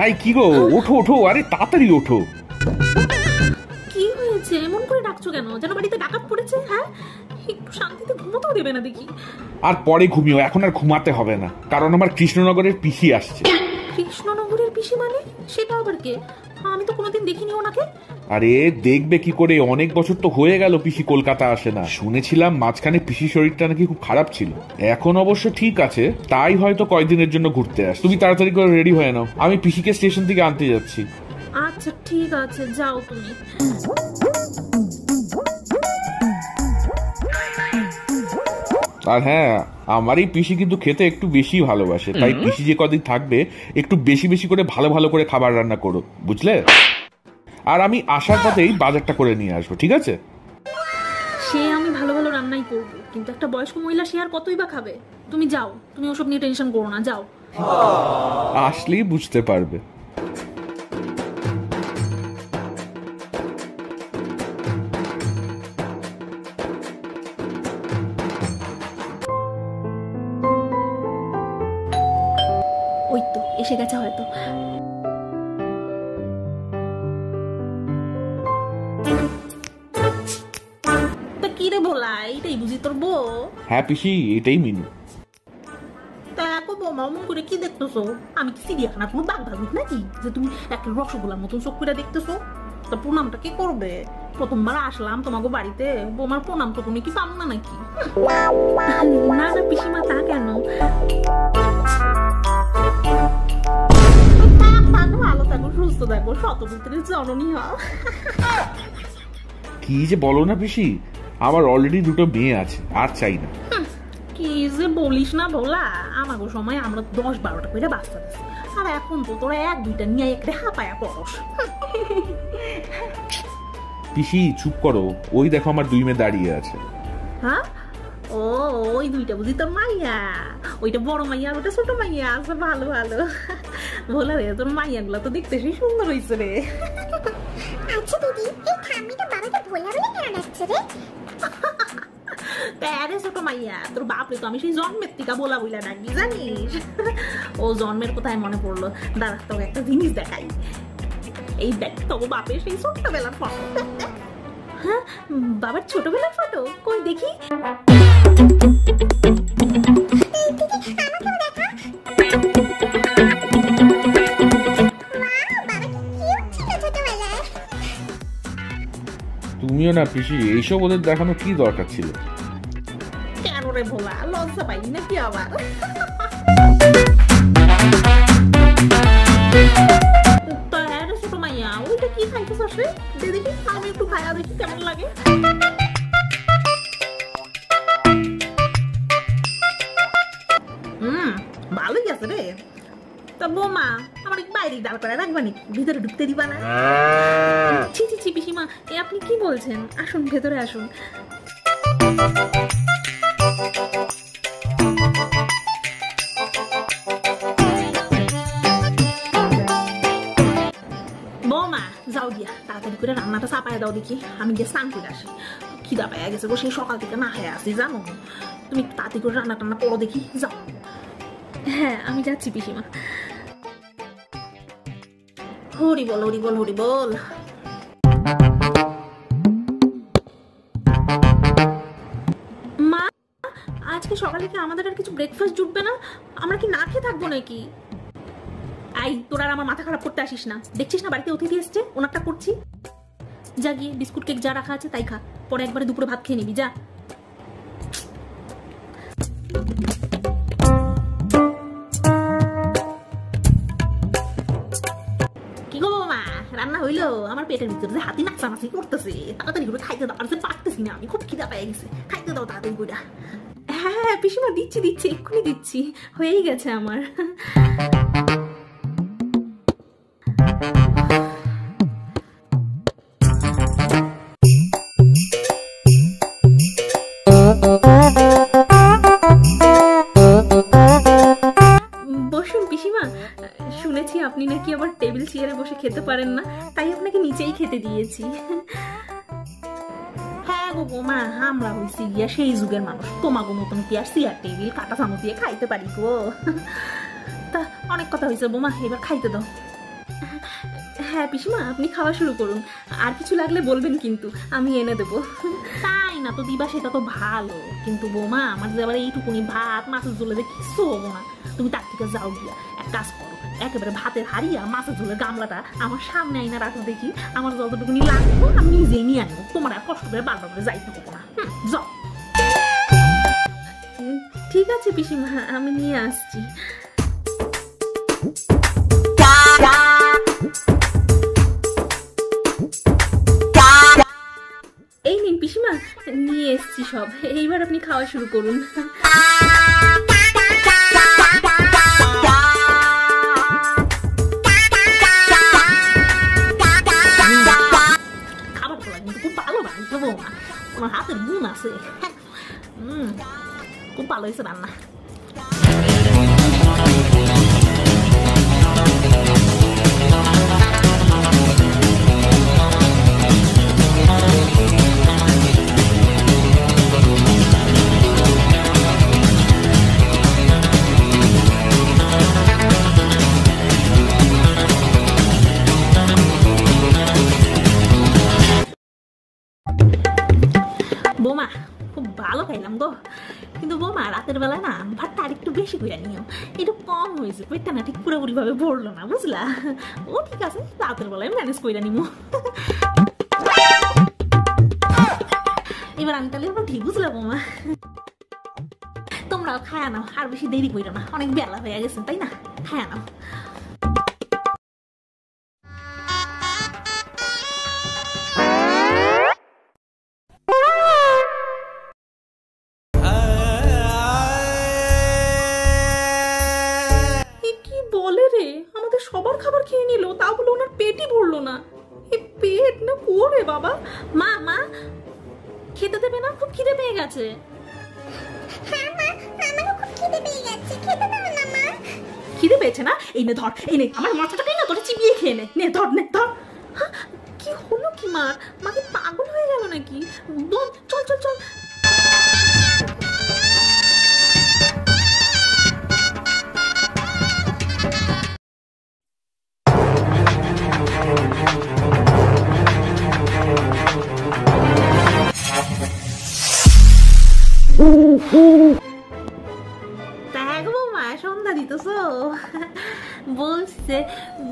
I কি গো, ওঠো ওঠো, আরে তাড়াতাড়ি ওঠো। কি হয়েছে, এমন করে ডাকছো কেন? যেন বাড়িতে ডাকাত পড়েছে? হ্যাঁ, একটু শান্তিতে ঘুমোতেও দেবে না দেখি। আর পরে ঘুমিও, এখন আর ঘুমাতে হবে না, কারণ আমার কৃষ্ণনগরের পিসি আসছে। কৃষ্ণনগরের পিসি মানে? সেটা আবার কে? আমি তো কোনোদিন দেখিনি ওনাকে। আরে দেখবে কি করে, অনেক বছর তো হয়ে গেল পিসি কলকাতা আসে না। শুনেছিলাম মাঝখানে পিসির শরীরটা নাকি খুব খারাপ ছিল, এখন অবশ্য ঠিক আছে, তাই হয়তো কয়েকদিনের জন্য ঘুরতে আস। তুমি তাড়াতাড়ি করে রেডি হয়ে নাও, আমি পিসিকে স্টেশন থেকে আনতে যাচ্ছি। আচ্ছা ঠিক আছে, যাও তুমি। আর হ্যাঁ, আমার এই পিসি কিন্তু খেতে একটু বেশি ভালোবাসে, তাই পিসি যে কদিন থাকবে একটু বেশি বেশি করে ভালো ভালো করে খাবার রান্না করো, বুঝলে? আর আমি আসার পথেই বাজারটা করে নিয়ে আসবো, ঠিক আছে? সে আমি ভালো ভালো রান্নাই করবো, কিন্তু একটা বয়স্ক মহিলা সে আর কতই বা খাবে। তুমি যাও, তুমি ওসব নিয়ে টেনশন করো না, যাও। আসলেই বুঝতে পারবে। ওই তো এসে গেছে হয়তো। তা কি রে ভোলা, এইটাই বুঝি তোর বউ? হ্যাঁ পিসি, এটাই মিনু। তা একো বৌমা অমন করে কি দেখতেছো? আমি কি চিড়িয়াখানা কোনো বাঘ ভালুক নাকি যে তুমি একটা রসগোল্লার মতন চোখ করে দেখতেছো? তা প্রণামটা কে করবে? প্রথমবার আসলাম তোমাকে বাড়িতে, বৌমার প্রণাম তো তুমি কি পাবো না নাকি? না না পিসিমা, তা কেন? ভালো থাকো, সুস্থ থাকো, শতপুত্রের জননী হও। কি যে বলো না পিসি, আমার অলরেডি দুটো মেয়ে আছে, আর চাই না। কি যে বলিস না ভোলা, আমাগো সময় আমরা 10-12টা করে বাচ্চা দিচ্ছি, আর এখন তো তোরা 1-2টা নিয়ে একটা হাঁপায়া পড়স। পিসি চুপ করো, ওই দেখো আমার 2 মেয়ে দাঁড়িয়ে আছে। হ্যাঁ, ও ওই 2টা বুঝি তোর মাইয়া? ওইটা বড় মাইয়া আর ওটা ছোট মাইয়া আছে। ভালো ভালো ভোলা রে, তোর মাইয়া গুলা তো দেখতে সেই সুন্দর হয়েছে রে। আচ্ছা দিদি, এই ঠাম্মিটা বাবাকে ভোলা বলে কেন ডাকছে রে? প্যারে ছোট মাইয়া, তোর বাপরে তো আমি সেই জন্মের টিকা বলা বইলা ডাকি, জানিস? ও জন্মের কোথায় মনে পড়লো, দাঁড়া তোকে একটা জিনিস দেখাই। এই দেখ তোর বাপের সেই ছোট্টবেলার ফটো। হ্যাঁ, বাবার ছোটবেলার ফটো, কই দেখি। তুমিও না পিসি, এইসব ওদের দেখানো কি দরকার ছিল? কেন রে ভোলা, লজ্জা পাইনি নাকি আবার? তা হ্যাঁ রে ছোট মাইয়া, ওইটা কি খাইতেছ রে? দে দেখি, আমি একটু খাইয়া দেখি কেমন লাগে। ভালোই আছে রে। তা বৌমা, আমার বাইরে দাঁড় করে রাখবা নাকি? ভিতরে ঢুকতে দিবা না? ছি ছি ছি পিসিমা, এ আপনি কি বলছেন? আসুন ভেতরে আসুন। বৌমা যাও দিয়া, তাড়াতাড়ি করে রান্নাটা চাপায় দাও দেখি, আমি গিয়ে স্নান করে আসি। খিদা পাইয়া গেছে গো, সেই সকাল থেকে না খেয়ে আসি জানো। তুমি তাড়াতাড়ি করে রান্না টান্না করো দেখি, যাও। হ্যাঁ আমি যাচ্ছি পিসিমা। হরি বল হরি বল হরি বল। মা, আজকে সকালে কি আমাদের আর কিছু ব্রেকফাস্ট জুটবে না? আমরা কি না খেয়ে থাকবো নাকি? আই, তোরা আর আমার মাথা খারাপ করতে আসিস না, দেখছিস না বাড়িতে অতিথি এসছে, ওনারটা করছি। যা গিয়ে বিস্কুট কেক যা রাখা আছে তাই খা, পরে একবারে দুপুরে ভাত খেয়ে নিবি, যা। কি গো মা, রান্না হইলো? আমার পেটের ভিতরে যে হাতি নাচানাচি করতেছে, তাড়াতাড়ি করে খাইতে দাও, আর যে পারতেছি না আমি, খুব খিদা পেয়ে গেছে, খাইতে দাও তাড়াতাড়ি করে। হ্যাঁ হ্যাঁ পিসিমা, দিচ্ছি দিচ্ছি, এক্ষুনি দিচ্ছি, হয়েই গেছে আমার। বসুন পিসিমা, শুনেছি আপনি নাকি আবার টেবিল চেয়ারে বসে খেতে পারেন না, তাই আপনাকে নিচেই খেতে দিয়েছি। হ্যাঁ গো বৌমা, আমরা হইছি গিয়া সেই যুগের মানুষ, তোমাগো মতন কি আর চেয়ার টেবিল কাটা চামচ দিয়ে খাইতে পারি গো? তা অনেক কথা হয়েছে বৌমা, এবার খাইতে দাও। হ্যাঁ পিসিমা, আপনি খাওয়া শুরু করুন, আর কিছু লাগলে বলবেন কিন্তু, আমি এনে দেবো। তাই না তো দিবা, সেটা তো ভালো, কিন্তু বৌমা আমার যে আবার এইটুকুনি ভাত মাছের ঝোলে যে কিছু হবো না। তুমি তার থেকে যাও গিয়া এক কাজ করো, একেবারে ভাতের হাড়িয়া মাছের ঝোলের গামলাটা আমার সামনে আইনা রাখো দেখি, আমার যতটুকুনি লাগবো আমি নিজেই নিয়ে আনবো, তোমার আর কষ্ট করে বারবার করে যাইতে হবো না। যাও। ঠিক আছে পিসিমা, আমি নিয়ে আসছি। এই নিন পিসিমা, নিয়ে এসছি সব, এইবার আপনি খাওয়া শুরু করুন। খাবার পোলা কিন্তু খুব ভালো বানাইতে বৌমা, তোমার হাতের গুণ আছে। খুব ভালো হয়েছে রান্না। বৌমা খুব ভালো খাইলাম গো, কিন্তু বৌমা রাতের বেলা না ভাতটা আর একটু বেশি করে নিও, একটু কম হয়েছে, পেটটা না ঠিক পুরোপুরি ভাবে ভরলো না, বুঝলা? ও ঠিক আছে, রাতের বেলায় ম্যানেজ করে নিবো। এবার আমি তাহলে ঠিক বুঝলা বৌমা? তোমরাও খায়া নাও, আর বেশি দেরি করো না, অনেক বেলা হয়ে গেছে তাই না? খায়া নাও। সবার খাবার খেয়ে নিল, তাও বলে ওনার পেটই ভরলো না। এই পেট না করে বাবা। মা মা খেতে দেবে না? খুব খিদে পেয়ে গেছে। হ্যাঁ মা, আমারও খুব খিদে পেয়ে গেছে, খেতে দাও না মা। খিদে পেয়েছে না? এই নে ধর, এই নে আমার মাথাটাকে না তোরা চিবিয়ে খেয়ে নে, নে ধর নে ধর। কি হলো কি মা? মাকে পাগল হয়ে গেল নাকি? বোন চল চল চল। সন্ধ্যা দিতেছ? বলছে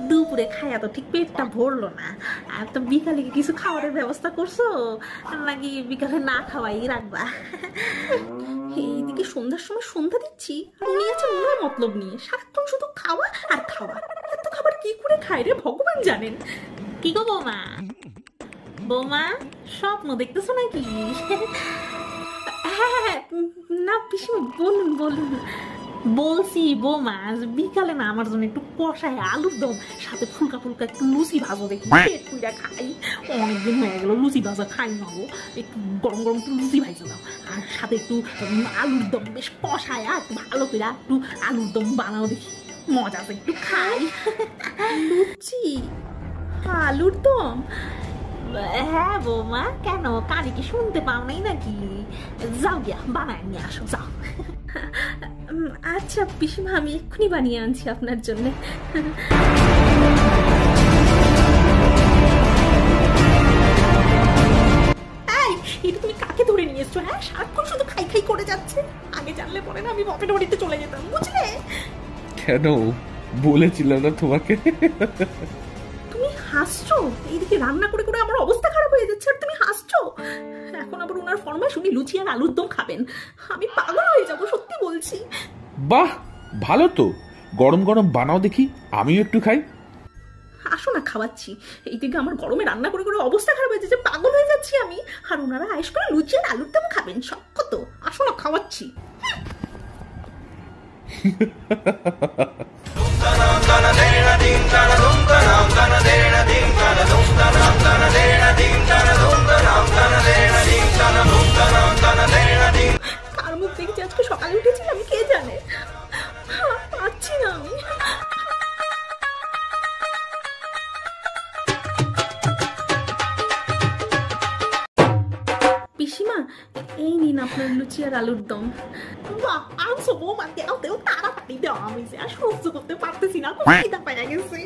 দুপুরে খাইয়া তো ঠিক পেটটা ভরলো না, আর তো বিকালে কিছু খাবারের ব্যবস্থা করছো নাকি বিকালে না খাওয়াই রাখবা? এইদিকে সন্ধ্যার সময় সন্ধ্যা দিচ্ছি আর উনি আছে ওনার মতলব নিয়ে, সারাক্ষণ শুধু খাওয়া আর খাওয়া। এত খাবার কি করে খায় রে ভগবান জানেন। কি গো বৌমা? বৌমা স্বপ্ন দেখতেছো নাকি? হ্যাঁ না পিসিমা বলুন বলুন। বলছি বৌমা বিকালে না আমার জন্য একটু কষায় আলুর দম সাথে ফুলকা ফুলকা একটু লুচি ভাজো দেখি, পেট পুইরা খাই। অনেকদিন হয়ে গেল লুচি ভাজা খাই না গো, একটু গরম গরম একটু লুচি ভাজা দাও, আর সাথে একটু আলুর দম বেশ কষায় একটু ভালো করে একটু আলুর দম বানাও দেখি, মজা আছে একটু খাই। লুচি আলুর দম? হ্যাঁ বৌমা, কেন কানে কি শুনতে পাও নাই নাকি? যাও গিয়া বানায় নিয়ে আসো যাও। আচ্ছা পিসিমা, আমি এক্ষুনি বানিয়ে আনছি আপনার জন্য। এটা তুমি কাকে ধরে নিয়ে এসছো? হ্যাঁ সারাক্ষণ শুধু খাই খাই করে যাচ্ছে। আগে জানলে পরে না আমি বাপের বাড়িতে চলে যেতাম, বুঝলে? কেন বলেছিলাম না তোমাকে? তুমি হাসছো, এইদিকে রান্না করে করে আমার অবস্থা খারাপ হয়ে যাচ্ছে আর তুমি হাসছো। এখন আবার ওনার ফরমাইশ উনি লুচি আর আলুর দম খাবেন, আমি পাগল হয়ে যাবো সত্যি বলছি। বাহ ভালো তো, গরম গরম বানাও দেখি, আমিও একটু খাই। আসো না খাওয়াচ্ছি। এইদিকে আমার গরমে রান্না করে করে অবস্থা খারাপ হয়ে যাচ্ছে, পাগল হয়ে যাচ্ছি আমি, আর ওনারা আয়েশ করে লুচি আর আলুর দম খাবেন, শখ তো। আসো না খাওয়াচ্ছি। কার মুখ দেখেছি আজকে সকালে উঠেছিলাম কে জানে, পাচ্ছি না আমি। পিসিমা আলুর দম। বাহ, আনছো বৌমা, দেও দেও তাড়াতাড়ি দেও, আমি যে আর সহ্য করতে পারতেছি না, খুব খিদা পাইয়া গেছে।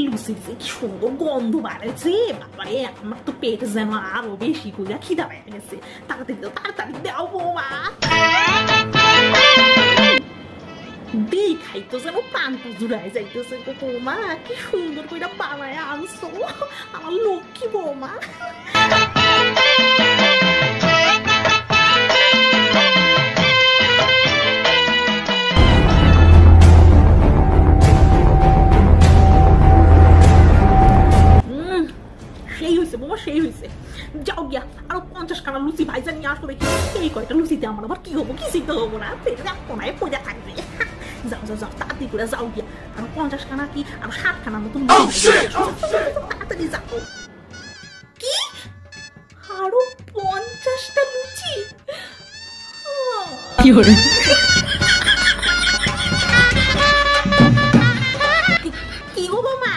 লুচির যে কি সুন্দর গন্ধ বাড়াইছে, বাবারে আমার তো পেট যেন আরো বেশি করে খিদা পাইয়া গেছে। তাড়াতাড়ি দাও, তাড়াতাড়ি দাও বৌমা। দেখাই তো যেন প্রাণটা জুড়াই যাইতেছে গো বৌমা, কি সুন্দর করে বানায় আনছো আমার লক্ষ্মী বৌমা। সেই হয়েছে বৌমা, সেই হয়েছে। যাও গিয়া আরো 50 খানা লুচি ভাইজা নিয়ে আসো দেখি। এই কয়টা লুচিতে আমার আবার কি হবো, কিছুই তো হবো না, পেটে কোনায় পয়সা থাকবে। যাও যাও যাও, তাড়াতাড়ি করে যাও গিয়া, আরো 50 খানা কি আরো 60 খানার মতন তাড়াতাড়ি যাও। কি আরো 50টা লুচি? কি হলো? কি গো বৌমা,